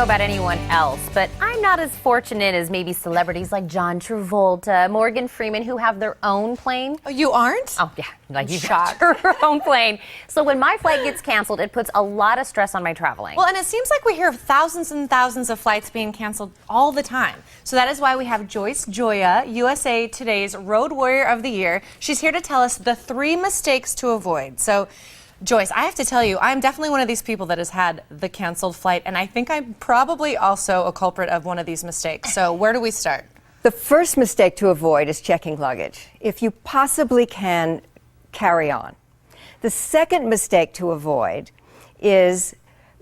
about anyone else, but I'm not as fortunate as maybe celebrities like John Travolta, Morgan Freeman, who have their own plane. Oh, you aren't? Oh, yeah, like you've got your own plane. So when my flight gets canceled, it puts a lot of stress on my traveling. Well, and it seems like we hear of thousands and thousands of flights being canceled all the time. So that is why we have Joyce Gioia, USA Today's Road Warrior of the Year. She's here to tell us the 3 mistakes to avoid. So, Joyce, I have to tell you, I'm definitely one of these people that has had the canceled flight, and I think I'm probably also a culprit of one of these mistakes. So where do we start? The first mistake to avoid is checking luggage. If you possibly can, carry on. The second mistake to avoid is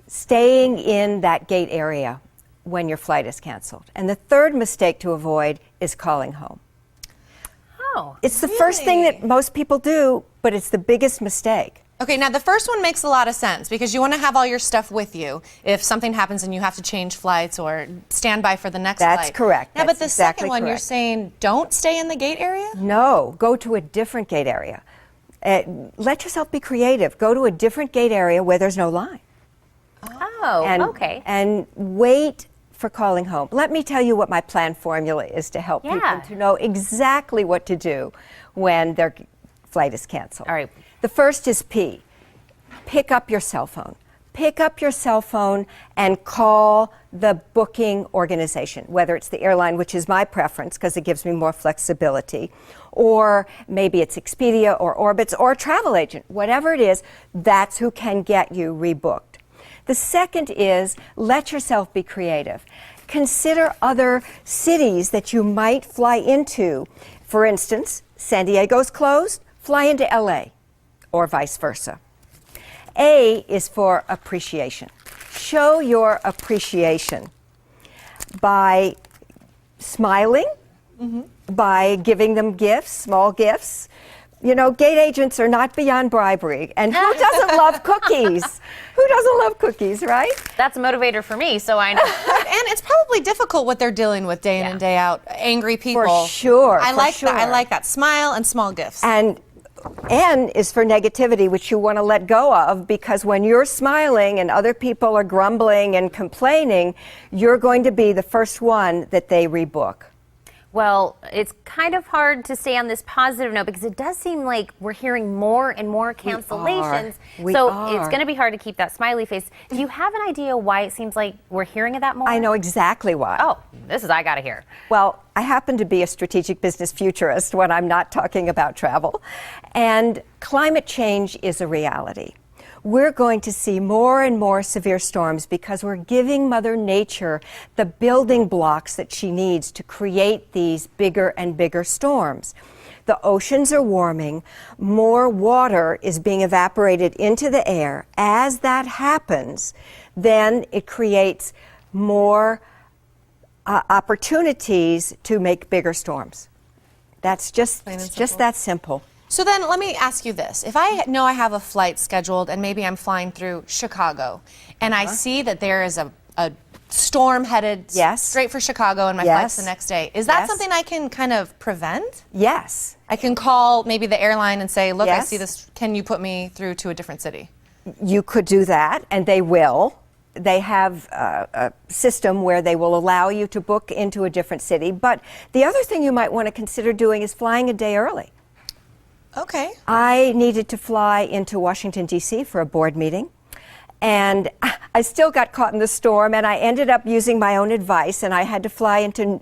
staying in that gate area when your flight is canceled. And the third mistake to avoid is calling home. Oh, it's the first thing that most people do, but it's the biggest mistake. Okay, now the first one makes a lot of sense because you want to have all your stuff with you if something happens and you have to change flights or stand by for the next flight. That's correct. Yeah, but the exactly second one, correct. You're saying don't stay in the gate area? No, go to a different gate area. Let yourself be creative. Go to a different gate area where there's no line. Oh, okay. And wait for calling home. Let me tell you what my plan formula is to help people to know exactly what to do when their flight is canceled. All right. The first is P. Pick up your cell phone. Pick up your cell phone and call the booking organization, whether it's the airline, which is my preference because it gives me more flexibility, or maybe it's Expedia or Orbitz or a travel agent. Whatever it is, that's who can get you rebooked. The second is let yourself be creative. Consider other cities that you might fly into. For instance, San Diego's closed, fly into LA, or vice versa. A is for appreciation. Show your appreciation by smiling, by giving them gifts, small gifts. You know, gate agents are not beyond bribery. And who doesn't love cookies? Who doesn't love cookies, right? That's a motivator for me, so I know. And it's probably difficult what they're dealing with day in and day out. Angry people. For sure. I like that. I like that. Smile and small gifts. And N is for negativity, which you want to let go of, because when you're smiling and other people are grumbling and complaining, you're going to be the first one that they rebook. Well, it's kind of hard to stay on this positive note because it does seem like we're hearing more and more cancellations. So it's going to be hard to keep that smiley face. Do you have an idea why it seems like we're hearing of that more? I know exactly why. Oh, I got to hear. Well, I happen to be a strategic business futurist when I'm not talking about travel. And climate change is a reality. We're going to see more and more severe storms because we're giving Mother Nature the building blocks that she needs to create these bigger and bigger storms. The oceans are warming, more water is being evaporated into the air. As that happens, then it creates more opportunities to make bigger storms. That's just that simple. So then let me ask you this. If I know I have a flight scheduled and maybe I'm flying through Chicago and I see that there is a storm headed straight for Chicago and my flight's the next day, is that something I can kind of prevent? Yes. I can call maybe the airline and say, look, I see this, can you put me through to a different city? You could do that, and they will. They have a system where they will allow you to book into a different city. But the other thing you might want to consider doing is flying a day early. Okay. I needed to fly into Washington, D.C. for a board meeting, and I still got caught in the storm, and I ended up using my own advice, and I had to fly into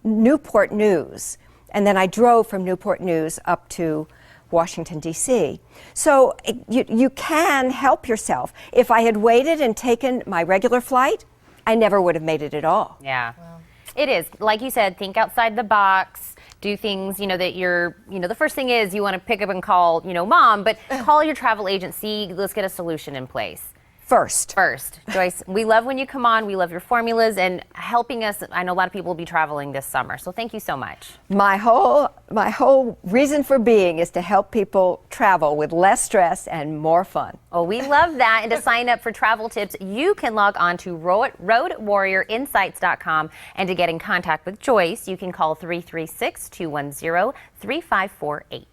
Newport News, and then I drove from Newport News up to Washington, D.C. So you can help yourself. If I had waited and taken my regular flight, I never would have made it at all. Yeah. Wow. It is. Like you said, think outside the box. Do things, that you're, the first thing is you want to pick up and call, mom, but call your travel agency. Let's get a solution in place. First. Joyce, we love when you come on. We love your formulas and helping us. I know a lot of people will be traveling this summer, so thank you so much. My whole reason for being is to help people travel with less stress and more fun. Oh, we love that. And to sign up for travel tips, you can log on to roadwarriorinsights.com. And to get in contact with Joyce, you can call 336-210-3548.